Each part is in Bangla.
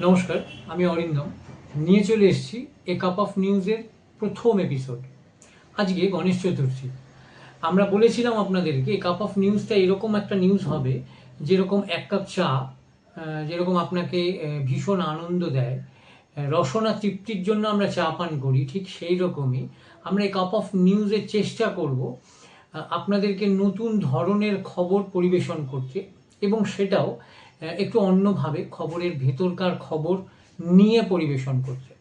নমস্কার, আমি অরিন্দম নিয়ে চলে এসেছি এ কাপ অফ নিউজের প্রথম এপিসোড। আজকে গণেশ চতুর্থী। আমরা বলেছিলাম আপনাদেরকে এ কাপ অফ নিউজটা এরকম একটা নিউজ হবে যেরকম এক কাপ চা যেরকম আপনাকে ভীষণ আনন্দ দেয়, রসনা তৃপ্তির জন্য আমরা চা পান করি, ঠিক সেই রকমই আমরা এই কাপ অফ নিউজের চেষ্টা করব আপনাদেরকে নতুন ধরনের খবর পরিবেশন করতে, এবং সেটাও একটু অন্যভাবে খবরের ভেতরকার খবর নিয়ে পরিবেশন করতে।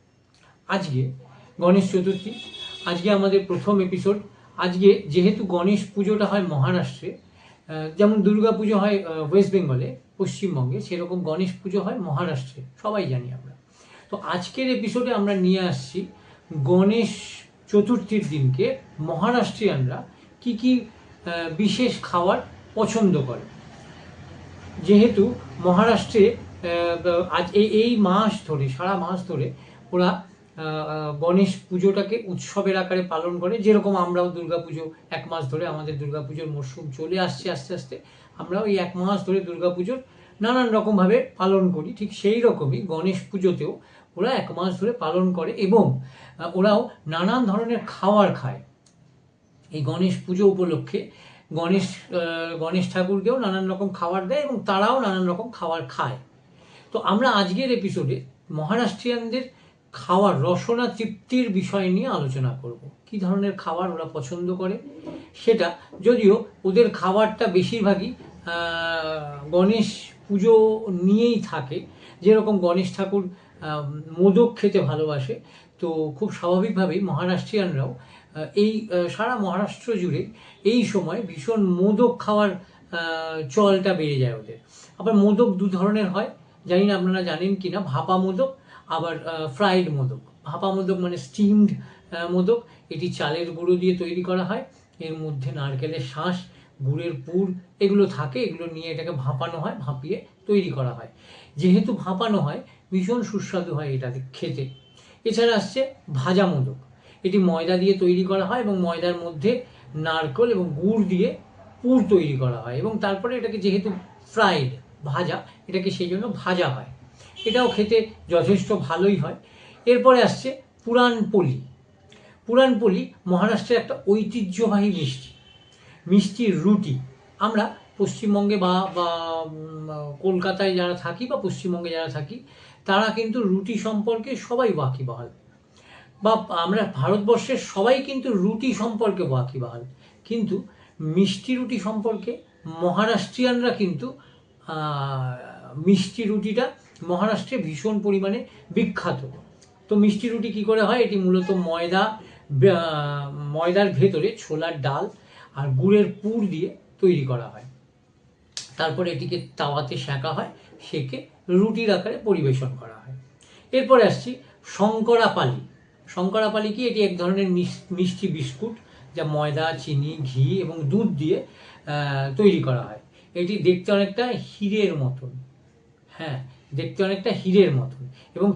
আজকে গণেশ চতুর্থী, আজকে আমাদের প্রথম এপিসোড। আজকে যেহেতু গণেশ পুজোটা হয় মহারাষ্ট্রে, যেমন দুর্গা পুজো হয় ওয়েস্ট বেঙ্গলে পশ্চিমবঙ্গে, সেরকম গণেশ পুজো হয় মহারাষ্ট্রে, সবাই জানি আমরা। তো আজকের এপিসোডে আমরা নিয়ে আসছি গণেশ চতুর্থীর দিনকে মহারাষ্ট্রিয়ানরা কি কি বিশেষ খাবার পছন্দ করে। যেহেতু মহারাষ্ট্রে আজ এই মাস ধরে, সারা মাস ধরে ওরা গণেশ পুজোটাকে উৎসবের আকারে পালন করে, যেরকম আমরাও দুর্গাপুজো এক মাস ধরে, আমাদের দুর্গাপুজোর মরশুম চলে আসছে আস্তে আস্তে, আমরাও এই এক মাস ধরে দুর্গাপুজোর নানান রকমভাবে পালন করি, ঠিক সেই রকমই গণেশ পুজোতেও ওরা এক মাস ধরে পালন করে, এবং ওরাও নানান ধরনের খাবার খায়। এই গণেশ পুজো উপলক্ষে গণেশ ঠাকুরকেও নানান রকম খাবার দেয় এবং তারাও নানান রকম খাবার খায়। তো আমরা আজকের এপিসোডে মহারাষ্ট্রিয়ানদের খাওয়ার রসনা তৃপ্তির বিষয় নিয়ে আলোচনা করব। কি ধরনের খাবার ওরা পছন্দ করে সেটা, যদিও ওদের খাবারটা বেশিরভাগই গণেশ পুজো নিয়েই থাকে। যেরকম গণেশ ঠাকুর মোদক খেতে ভালোবাসে, তো খুব স্বাভাবিকভাবেই মহারাষ্ট্রিয়ানরাও এই সারা মহারাষ্ট্র জুড়ে এই সময় ভীষণ মোদক খাওয়ার চলটা বেড়ে যায় ওদের। আবার মোদক দু ধরনের হয়, জানি না আপনারা জানেন কি না। ভাপা মোদক, আবার ফ্রাইড মোদক। ভাপা মোদক মানে স্টিমড মোদক, এটি চালের গুঁড়ো দিয়ে তৈরি করা হয়, এর মধ্যে নারকেলের শাঁস, গুড়ের পুর এগুলো থাকে, এগুলো নিয়ে এটাকে ভাপানো হয়, ভাপিয়ে তৈরি করা হয়। যেহেতু ভাপানো হয়, ভীষণ সুস্বাদু হয় এটা খেতে। এছাড়া আসছে ভাজা মোদক। এটি ময়দা দিয়ে তৈরি করা হয় এবং ময়দার মধ্যে নারকেল এবং গুড় দিয়ে পুর তৈরি করা হয়, এবং তারপরে এটাকে যেহেতু ফ্রাইড ভাজা, এটাকে সেই জন্য ভাজা হয়। এটাও খেতে যথেষ্ট ভালোই হয়। এরপরে আসছে পুরানপোলি। পুরানপোলি মহারাষ্ট্রের একটা ঐতিহ্যবাহী মিষ্টি, মিষ্টির রুটি। আমরা পশ্চিমবঙ্গে বা কলকাতায় যারা থাকি বা পশ্চিমবঙ্গে যারা থাকি, তারা কিন্তু রুটি সম্পর্কে সবাই ওয়াকিবহাল, বা আমরা ভারতবর্ষের সবাই কিন্তু রুটি সম্পর্কে ওয়াকিবহাল, কিন্তু মিষ্টি রুটি সম্পর্কে মহারাষ্ট্রিয়ানরা কিন্তু মিষ্টি রুটিটা মহারাষ্ট্রে ভীষণ পরিমাণে বিখ্যাত। তো মিষ্টি রুটি কী করে হয়? এটি মূলত ময়দার ভেতরে ছোলার ডাল আর গুড়ের পুর দিয়ে তৈরি করা হয়। তারপরে এটিকে তাওয়াতে সেঁকা হয়, সেঁকে রুটির আকারে পরিবেশন করা হয়। এরপরে আসছি শঙ্করাপালি। শঙ্করাপালি কি? এটি এক ধরনের মিষ্টি বিস্কুট, যা ময়দা, চিনি, ঘি এবং দুধ দিয়ে তৈরি করা হয়। এটি দেখতে অনেকটা হীরের মতন, হ্যাঁ, দেখতে অনেকটা হীরের মতন, এবং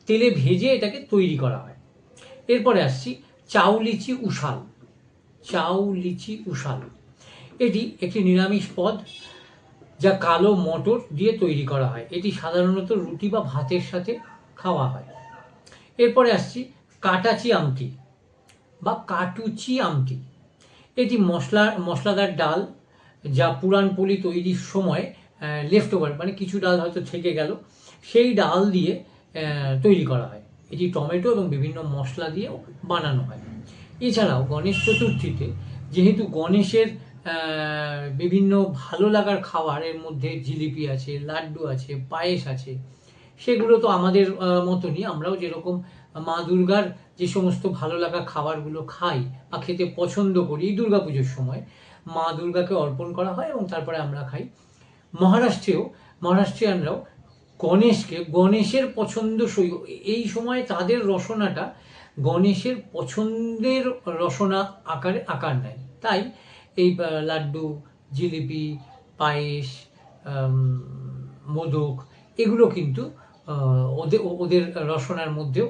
তেলে ভেজে এটাকে তৈরি করা হয়। এরপরে আসছি চাউলিচি উশাল। চাউলিচি উশাল এটি একটি নিরামিষ পদ, যা কালো মটর দিয়ে তৈরি করা হয়। এটি সাধারণত রুটি বা ভাতের সাথে খাওয়া হয়। এরপরে আসছি কাটাচি আমটি বা কাটুচি আমটি। এটি মশলাদার ডাল, যা পুরানপোলি তৈরির সময় লেফট ওভার, মানে কিছু ডাল হয়তো থেকে গেল, সেই ডাল দিয়ে তৈরি করা হয়। এটি টমেটো এবং বিভিন্ন মশলা দিয়েও বানানো হয়। এছাড়াও গণেশ চতুর্থীতে যেহেতু গণেশের বিভিন্ন ভালো লাগার খাবারের মধ্যে জিলিপি আছে, লাড্ডু আছে, পায়েস আছে, সেগুলো তো আমাদের মতনই, আমরাও যেরকম মা দুর্গার যে সমস্ত ভালো লাগা খাবারগুলো খাই বা খেতে পছন্দ করি, এই দুর্গাপুজোর সময় মা দুর্গাকে অর্পণ করা হয় এবং তারপরে আমরা খাই। মহারাষ্ট্রিয়ানরাও গণেশের পছন্দসই, এই সময় তাদের রসনাটা গণেশের পছন্দের রসনা আকার নেয়। তাই এই লাড্ডু, জিলিপি, পায়েস, মোদক এগুলো কিন্তু ওদের রসনার মধ্যেও